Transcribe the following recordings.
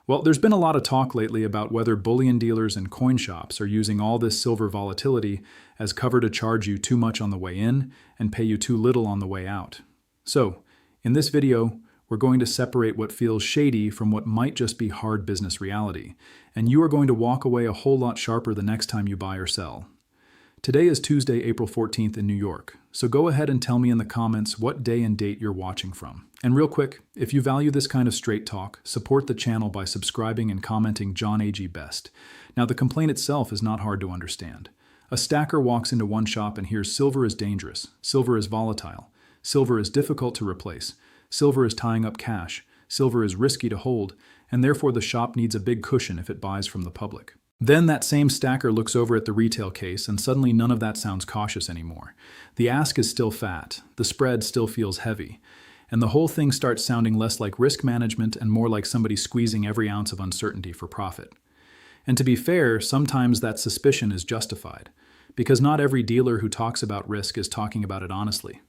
Well, there's been a lot of talk lately about whether bullion dealers and coin shops are using all this silver volatility as cover to charge you too much on the way in and pay you too little on the way out. So, in this video, we're going to separate what feels shady from what might just be hard business reality, and you are going to walk away a whole lot sharper the next time you buy or sell. Today is Tuesday, April 14th in New York, so go ahead and tell me in the comments what day and date you're watching from. And real quick, if you value this kind of straight talk, support the channel by subscribing and commenting John AG Best. Now, the complaint itself is not hard to understand. A stacker walks into one shop and hears silver is dangerous, silver is volatile, silver is difficult to replace, silver is tying up cash, silver is risky to hold, and therefore the shop needs a big cushion if it buys from the public. Then that same stacker looks over at the retail case and suddenly none of that sounds cautious anymore. The ask is still fat, the spread still feels heavy, and the whole thing starts sounding less like risk management and more like somebody squeezing every ounce of uncertainty for profit. And to be fair, sometimes that suspicion is justified, because not every dealer who talks about risk is talking about it honestly.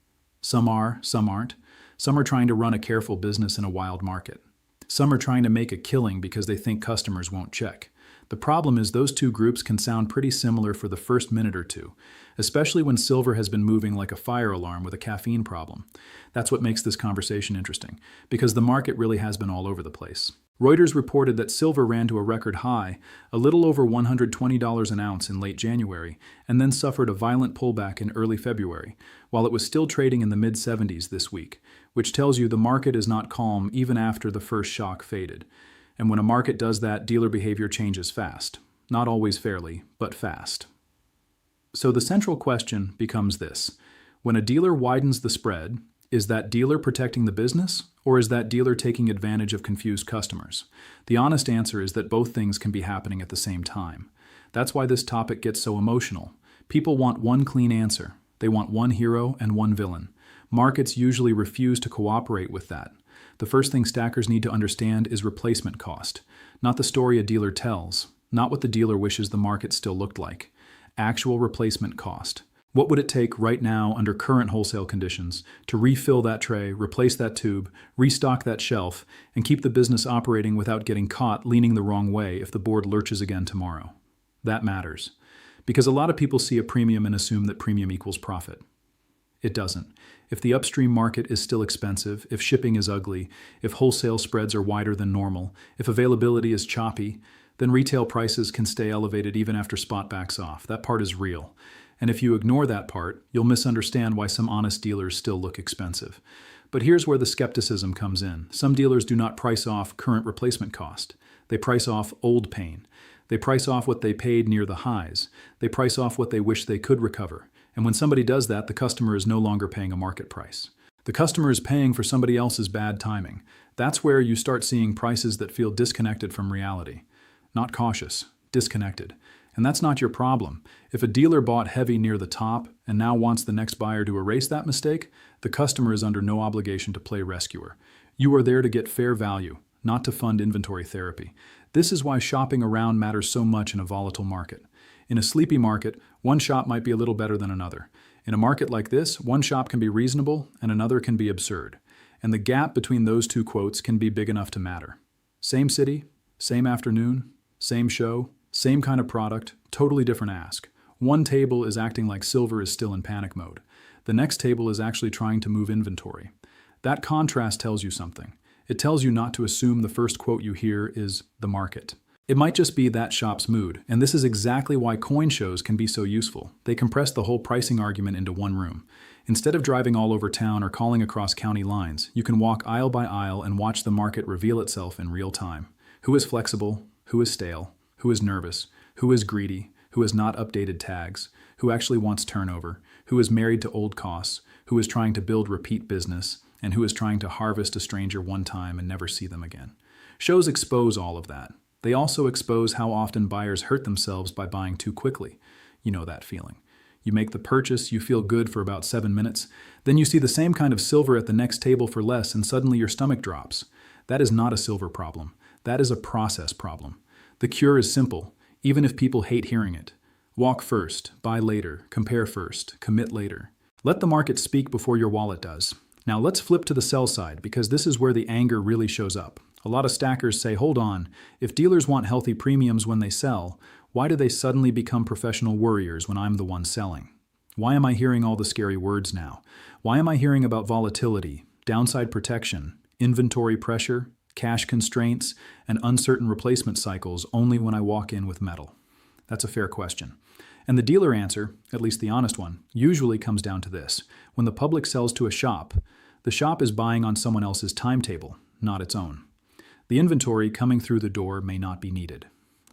Some are, some aren't. Some are trying to run a careful business in a wild market. Some are trying to make a killing because they think customers won't check. The problem is those two groups can sound pretty similar for the first minute or two, especially when silver has been moving like a fire alarm with a caffeine problem. That's what makes this conversation interesting, because the market really has been all over the place. Reuters reported that silver ran to a record high, a little over $120 an ounce in late January, and then suffered a violent pullback in early February, while it was still trading in the mid-70s this week, which tells you the market is not calm even after the first shock faded. And when a market does that, dealer behavior changes fast. Not always fairly, but fast. So the central question becomes this. When a dealer widens the spread, is that dealer protecting the business, or is that dealer taking advantage of confused customers? The honest answer is that both things can be happening at the same time. That's why this topic gets so emotional. People want one clean answer. They want one hero and one villain. Markets usually refuse to cooperate with that. The first thing stackers need to understand is replacement cost. Not the story a dealer tells, not what the dealer wishes the market still looked like. Actual replacement cost. What would it take right now under current wholesale conditions to refill that tray, replace that tube, restock that shelf, and keep the business operating without getting caught leaning the wrong way if the board lurches again tomorrow? That matters. Because a lot of people see a premium and assume that premium equals profit. It doesn't. If the upstream market is still expensive, if shipping is ugly, if wholesale spreads are wider than normal, if availability is choppy, then retail prices can stay elevated even after spot backs off. That part is real. And if you ignore that part, you'll misunderstand why some honest dealers still look expensive. But here's where the skepticism comes in. Some dealers do not price off current replacement cost. They price off old pain. They price off what they paid near the highs. They price off what they wish they could recover. And when somebody does that, the customer is no longer paying a market price. The customer is paying for somebody else's bad timing. That's where you start seeing prices that feel disconnected from reality. Not cautious, disconnected. And that's not your problem. If a dealer bought heavy near the top and now wants the next buyer to erase that mistake, the customer is under no obligation to play rescuer. You are there to get fair value, not to fund inventory therapy. This is why shopping around matters so much in a volatile market. In a sleepy market, one shop might be a little better than another. In a market like this, one shop can be reasonable and another can be absurd. And the gap between those two quotes can be big enough to matter. Same city, same afternoon, same show, same kind of product, totally different ask. One table is acting like silver is still in panic mode. The next table is actually trying to move inventory. That contrast tells you something. It tells you not to assume the first quote you hear is the market. It might just be that shop's mood, and this is exactly why coin shows can be so useful. They compress the whole pricing argument into one room. Instead of driving all over town or calling across county lines, you can walk aisle by aisle and watch the market reveal itself in real time. Who is flexible? Who is stale? Who is nervous? Who is greedy? Who has not updated tags? Who actually wants turnover? Who is married to old costs? Who is trying to build repeat business? And who is trying to harvest a stranger one time and never see them again? Shows expose all of that. They also expose how often buyers hurt themselves by buying too quickly. You know that feeling. You make the purchase, you feel good for about 7 minutes, then you see the same kind of silver at the next table for less and suddenly your stomach drops. That is not a silver problem. That is a process problem. The cure is simple, even if people hate hearing it. Walk first, buy later, compare first, commit later. Let the market speak before your wallet does. Now let's flip to the sell side because this is where the anger really shows up. A lot of stackers say, hold on, if dealers want healthy premiums when they sell, why do they suddenly become professional worriers when I'm the one selling? Why am I hearing all the scary words now? Why am I hearing about volatility, downside protection, inventory pressure, cash constraints, and uncertain replacement cycles only when I walk in with metal? That's a fair question. And the dealer answer, at least the honest one, usually comes down to this. When the public sells to a shop, the shop is buying on someone else's timetable, not its own. The inventory coming through the door may not be needed.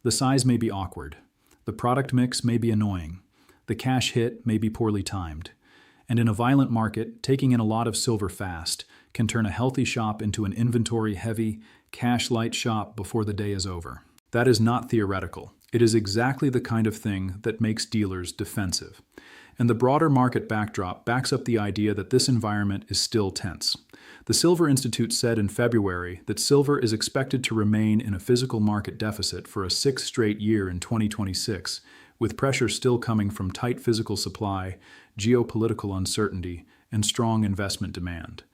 The size may be awkward. The product mix may be annoying. The cash hit may be poorly timed. And in a violent market, taking in a lot of silver fast can turn a healthy shop into an inventory-heavy, cash-light shop before the day is over. That is not theoretical. It is exactly the kind of thing that makes dealers defensive. And the broader market backdrop backs up the idea that this environment is still tense. The Silver Institute said in February that silver is expected to remain in a physical market deficit for a 6th straight year in 2026, with pressure still coming from tight physical supply, geopolitical uncertainty, and strong investment demand.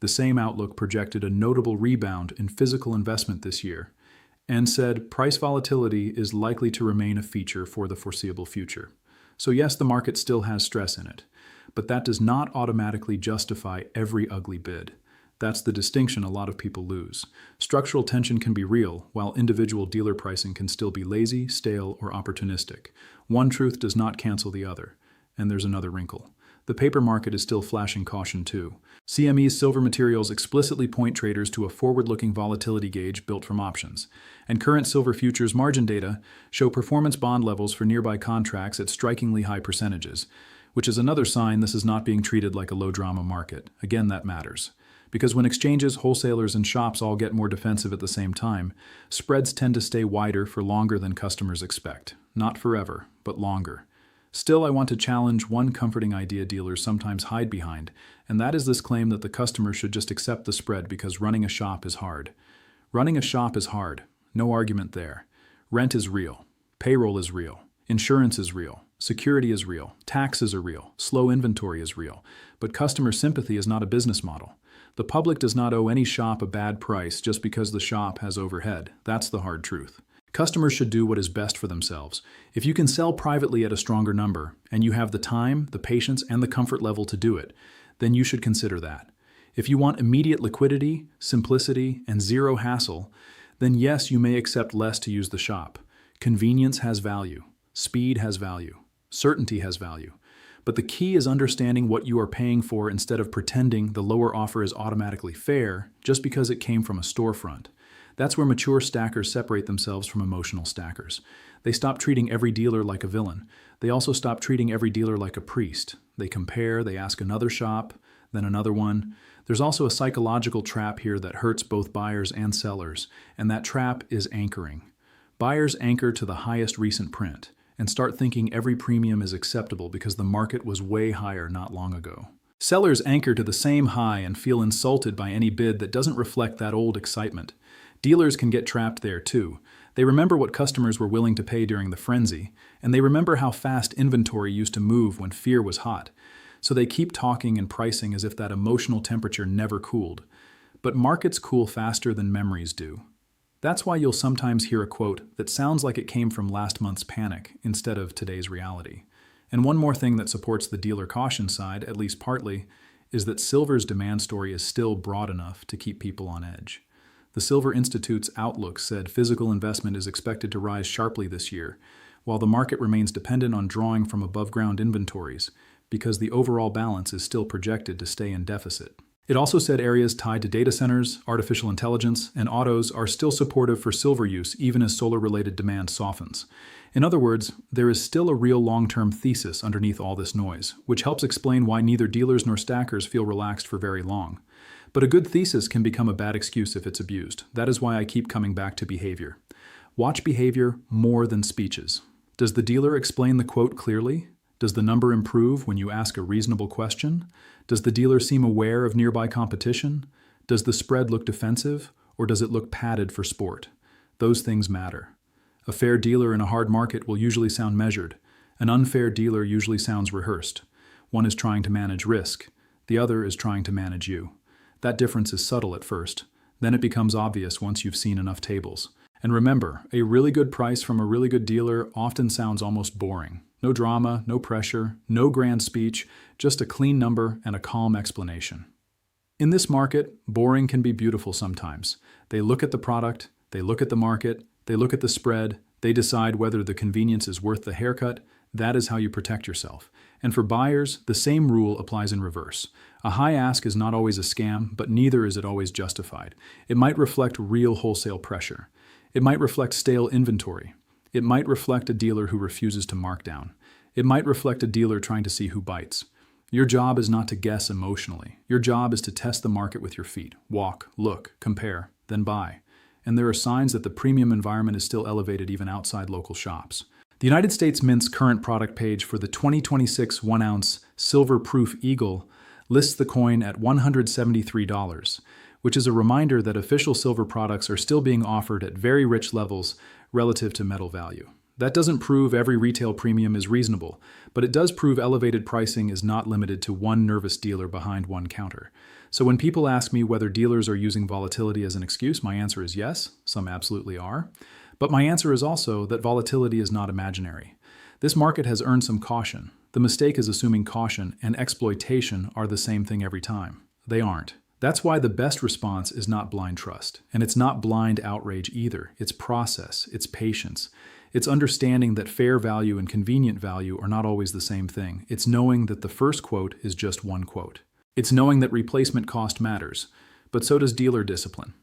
The same outlook projected a notable rebound in physical investment this year, and said price volatility is likely to remain a feature for the foreseeable future. So yes, the market still has stress in it, but that does not automatically justify every ugly bid. That's the distinction a lot of people lose. Structural tension can be real, while individual dealer pricing can still be lazy, stale, or opportunistic. One truth does not cancel the other. And there's another wrinkle. The paper market is still flashing caution too. CME's silver materials explicitly point traders to a forward-looking volatility gauge built from options. And current silver futures margin data show performance bond levels for nearby contracts at strikingly high percentages, which is another sign this is not being treated like a low-drama market. Again, that matters. Because when exchanges, wholesalers, and shops all get more defensive at the same time, spreads tend to stay wider for longer than customers expect. Not forever, but longer. Still, I want to challenge one comforting idea dealers sometimes hide behind, and that is this claim that the customer should just accept the spread because running a shop is hard. Running a shop is hard. No argument there. Rent is real. Payroll is real. Insurance is real. Security is real. Taxes are real. Slow inventory is real. But customer sympathy is not a business model. The public does not owe any shop a bad price just because the shop has overhead. That's the hard truth. Customers should do what is best for themselves. If you can sell privately at a stronger number, and you have the time, the patience, and the comfort level to do it, then you should consider that. If you want immediate liquidity, simplicity, and zero hassle, then yes, you may accept less to use the shop. Convenience has value. Speed has value. Certainty has value. But the key is understanding what you are paying for instead of pretending the lower offer is automatically fair just because it came from a storefront. That's where mature stackers separate themselves from emotional stackers. They stop treating every dealer like a villain. They also stop treating every dealer like a priest. They compare, they ask another shop, then another one. There's also a psychological trap here that hurts both buyers and sellers, and that trap is anchoring. Buyers anchor to the highest recent print and start thinking every premium is acceptable because the market was way higher not long ago. Sellers anchor to the same high and feel insulted by any bid that doesn't reflect that old excitement. Dealers can get trapped there too. They remember what customers were willing to pay during the frenzy, and they remember how fast inventory used to move when fear was hot. So they keep talking and pricing as if that emotional temperature never cooled. But markets cool faster than memories do. That's why you'll sometimes hear a quote that sounds like it came from last month's panic instead of today's reality. And one more thing that supports the dealer caution side, at least partly, is that silver's demand story is still broad enough to keep people on edge. The Silver Institute's outlook said physical investment is expected to rise sharply this year, while the market remains dependent on drawing from above-ground inventories, because the overall balance is still projected to stay in deficit. It also said areas tied to data centers, artificial intelligence, and autos are still supportive for silver use even as solar-related demand softens. In other words, there is still a real long-term thesis underneath all this noise, which helps explain why neither dealers nor stackers feel relaxed for very long. But a good thesis can become a bad excuse if it's abused. That is why I keep coming back to behavior. Watch behavior more than speeches. Does the dealer explain the quote clearly? Does the number improve when you ask a reasonable question? Does the dealer seem aware of nearby competition? Does the spread look defensive, or does it look padded for sport? Those things matter. A fair dealer in a hard market will usually sound measured. An unfair dealer usually sounds rehearsed. One is trying to manage risk. The other is trying to manage you. That difference is subtle at first. Then it becomes obvious once you've seen enough tables. And remember, a really good price from a really good dealer often sounds almost boring. No drama, no pressure, no grand speech, just a clean number and a calm explanation. In this market, boring can be beautiful sometimes. They look at the product, they look at the market, they look at the spread, they decide whether the convenience is worth the haircut. That is how you protect yourself. And for buyers, the same rule applies in reverse. A high ask is not always a scam, but neither is it always justified. It might reflect real wholesale pressure. It might reflect stale inventory. It might reflect a dealer who refuses to mark down. It might reflect a dealer trying to see who bites. Your job is not to guess emotionally. Your job is to test the market with your feet. Walk, look, compare, then buy. And there are signs that the premium environment is still elevated even outside local shops. The United States Mint's current product page for the 2026 1-ounce silver-proof Eagle lists the coin at $173, which is a reminder that official silver products are still being offered at very rich levels relative to metal value. That doesn't prove every retail premium is reasonable, but it does prove elevated pricing is not limited to one nervous dealer behind one counter. So when people ask me whether dealers are using volatility as an excuse, my answer is yes, some absolutely are. But my answer is also that volatility is not imaginary. This market has earned some caution. The mistake is assuming caution and exploitation are the same thing every time. They aren't. That's why the best response is not blind trust. And it's not blind outrage either. It's process, it's patience. It's understanding that fair value and convenient value are not always the same thing. It's knowing that the first quote is just one quote. It's knowing that replacement cost matters, but so does dealer discipline.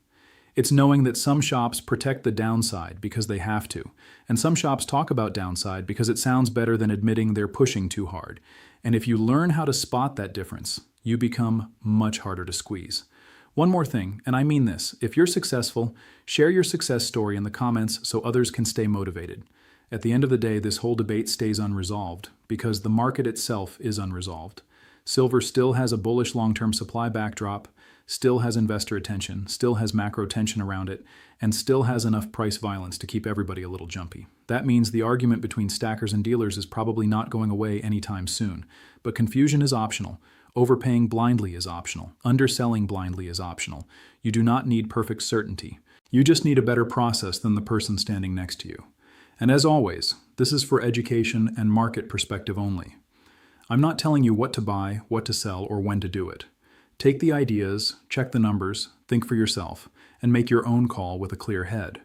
It's knowing that some shops protect the downside because they have to, and some shops talk about downside because it sounds better than admitting they're pushing too hard. And if you learn how to spot that difference, you become much harder to squeeze. One more thing, and I mean this, if you're successful, share your success story in the comments so others can stay motivated. At the end of the day, this whole debate stays unresolved because the market itself is unresolved. Silver still has a bullish long-term supply backdrop, still has investor attention, still has macro tension around it, and still has enough price violence to keep everybody a little jumpy. That means the argument between stackers and dealers is probably not going away anytime soon. But confusion is optional. Overpaying blindly is optional. Underselling blindly is optional. You do not need perfect certainty. You just need a better process than the person standing next to you. And as always, this is for education and market perspective only. I'm not telling you what to buy, what to sell, or when to do it. Take the ideas, check the numbers, think for yourself, and make your own call with a clear head.